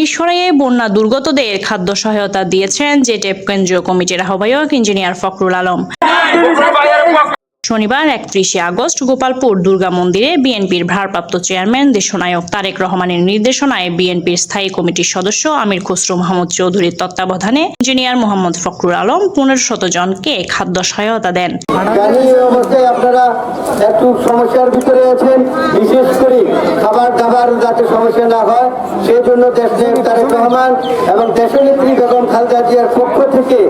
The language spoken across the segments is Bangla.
মিরসরাইয়ে বন্যা দুর্গতদের খাদ্য সহায়তা দিয়েছেন জেটেপ কেন্দ্রীয় কমিটির আহ্বায়ক ইঞ্জিনিয়ার ফখরুল আলম। শনিবার 31 আগস্ট গোপালপুর দুর্গা মন্দিরে বিএনপির ভারপ্রাপ্ত চেয়ারম্যান দেশনায়ক তারেক রহমানের নির্দেশনায় বিএনপির স্থায়ী কমিটির সদস্য আমির খসরু মাহমুদ চৌধুরীর তত্ত্বাবধানে ইঞ্জিনিয়ার মোহাম্মদ ফখরুল আলম 1500 জনকে খাদ্য সহায়তা দেন। আপনারা একটু সমস্যার ভিতরে আছেন, বিশেষ করে খাবার দাবার যাতে সমস্যা না হয় সেই জন্য দেশনায়ক তারেক রহমান এবং দেশনেত্রী বেগম খালেদা জিয়ার পক্ষ থেকে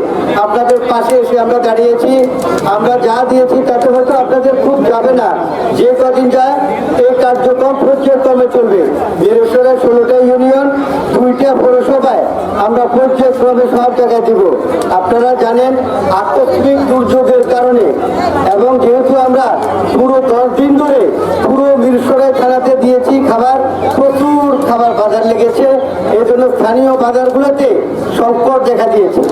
আপনাদের পাশে এসে আমরা দাঁড়িয়েছি। আমরা যা দিয়েছি তাতে হয়তো আপনাদের খুব যাবে না, যে কদিন যায় এই কার্যক্রম পর্যায়ক্রমে চলবে। মিরসরাই 16টা ইউনিয়ন 2টা পৌরসভায় আমরা পর্যায়ক্রমে সব জায়গায় দিব। আপনারা জানেন আকস্মিক দুর্যোগের কারণে এবং যেহেতু আমরা পুরো 10 দিন ধরে পুরো মিরসরাই থানাতে দিয়েছি খাবার, প্রচুর খাবার বাজার লেগেছে, এই জন্য স্থানীয় বাজারগুলোতে সংকট দেখা দিয়েছে।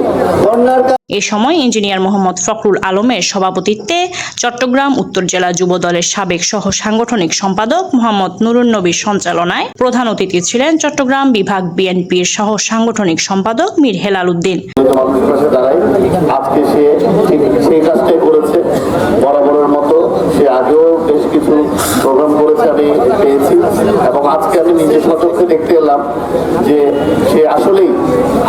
বন্যার এ সময় ইঞ্জিনিয়ার মোহাম্মদ ফখরুল আলমের সভাপতিত্বে চট্টগ্রাম উত্তর জেলা যুব দলের সাবেক সহ সাংগঠনিক সম্পাদক মোহাম্মদ নুরুন নবীর সঞ্চালনায় প্রধান অতিথি ছিলেন চট্টগ্রাম বিভাগ বিএনপির সহ সাংগঠনিক সম্পাদক মীর হেলাল উদ্দিন। আজকে সে সেই কাজটাই করেছে, বরাবরের মতো সে আগেও বেশ কিছু প্রোগ্রাম করেছে, আমি পেয়েছি এবং আজকে আমি নিজের সচক্ষে দেখতে এলাম যে সে আসলেই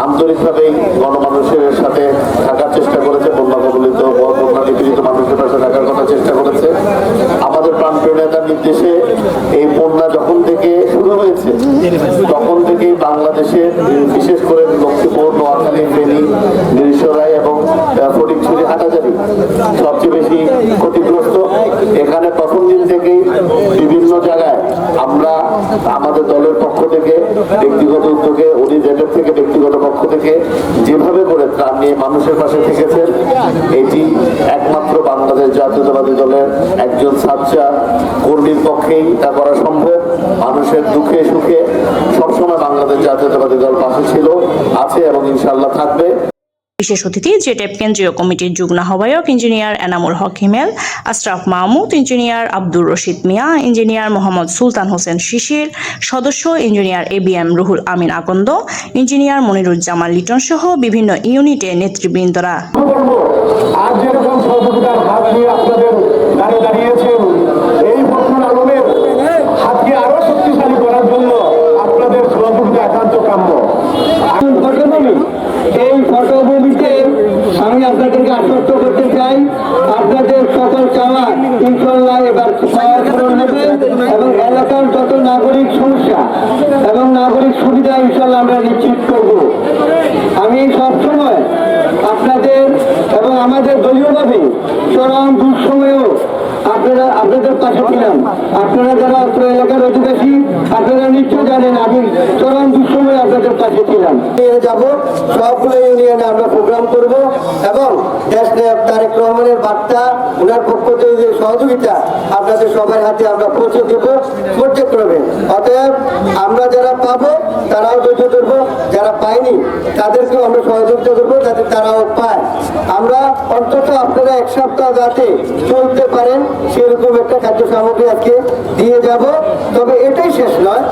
আন্তরিকভাবেই গণমানুষের সাথে থাকার চেষ্টা করেছে, বন্যা কবলিত বন্যা নিপীড়িত মানুষের পাশে থাকার কথা চেষ্টা করেছে। আমাদের প্রাণপ্রিয় নেতার নির্দেশে এই বন্যা যখন থেকে শুরু হয়েছে তখন থেকেই বাংলাদেশের বিশেষ করে লক্ষ্মীপুর, নোয়াখালী, ফেনী, মিরসরাই এবং ফটিকছড়ি, হাটাজারি সবচেয়ে বেশি ক্ষতিগ্রস্ত। এখানে প্রথম দিন থেকেই বিভিন্ন জায়গায় আমরা আমাদের দলের পক্ষ থেকে ব্যক্তিগত উদ্যোগে, উনি জেটের থেকে ব্যক্তিগত পক্ষ থেকে যেভাবে করে ত্রাণ নিয়ে মানুষের পাশে থেকেছেন, এটি একমাত্র বাংলাদেশ জাতীয়তাবাদী দলের একজন সাচ্চা কর্মীর পক্ষেই তা করা সম্ভব। মানুষের দুঃখে সুখে সবসময় বাংলাদেশ জাতীয়তাবাদী দল পাশে ছিল, আছে এবং ইনশাআল্লাহ থাকবে। বিশেষ অতিথি জেটেপ কেন্দ্রীয় কমিটির যুগ্ম আহ্বায়ক ইঞ্জিনিয়ার এনামুল হক হিমেল, আশরাফ মাহমুদ, ইঞ্জিনিয়ার আব্দুর রশিদ মিয়া, ইঞ্জিনিয়ার মোহাম্মদ সুলতান হোসেন শিশির, সদস্য ইঞ্জিনিয়ার এবিএম রুহুল আমিন আকন্দ, ইঞ্জিনিয়ার মনিরুজ্জামান লিটন সহ বিভিন্ন ইউনিটে নেতৃবৃন্দরা। এই পটভূমিতে আমি আপনাদেরকে আশ্বস্ত করতে চাই, আপনাদের সকল চাওয়া ইনশাআল্লাহ এবার পূরণ হবে এবং এলাকার যত নাগরিক সমস্যা এবং নাগরিক সুবিধা ইনশাআল্লাহ আমরা নিশ্চিত করব। আমি সবসময় আপনাদের এবং আমাদের দলীয়ভাবে চরম দুঃসময়েও আপনাদের পাশে ছিলাম। আপনারা যারা অত্র এলাকার অধিবাসী আপনারা নিশ্চয় জানেন আমি চরম দুঃসময়ে আপনাদের পাশে ছিলাম। যাব সবগুলো ইউনিয়নে আমরা প্রোগ্রাম করব এবং দেশনায়ক তারেক রহমানের বার্তা, ওনার পক্ষ থেকে যে সহযোগিতা আপনাদের সবার হাতে আমরা পৌঁছে দেব পর্যায়ক্রমে। অতএব আমরা যারা পাবো তারাও ধৈর্য ধরবো, যারা পাইনি তাদেরকেও আমরা সহযোগিতা করবো যাতে তারাও পায়। আমরা অন্তত আপনারা 1 সপ্তাহ যাতে চলতে পারেন সেরকম একটা খাদ্য সামগ্রী আজকে দিয়ে যাব। তবে এটাই শেষ নয়।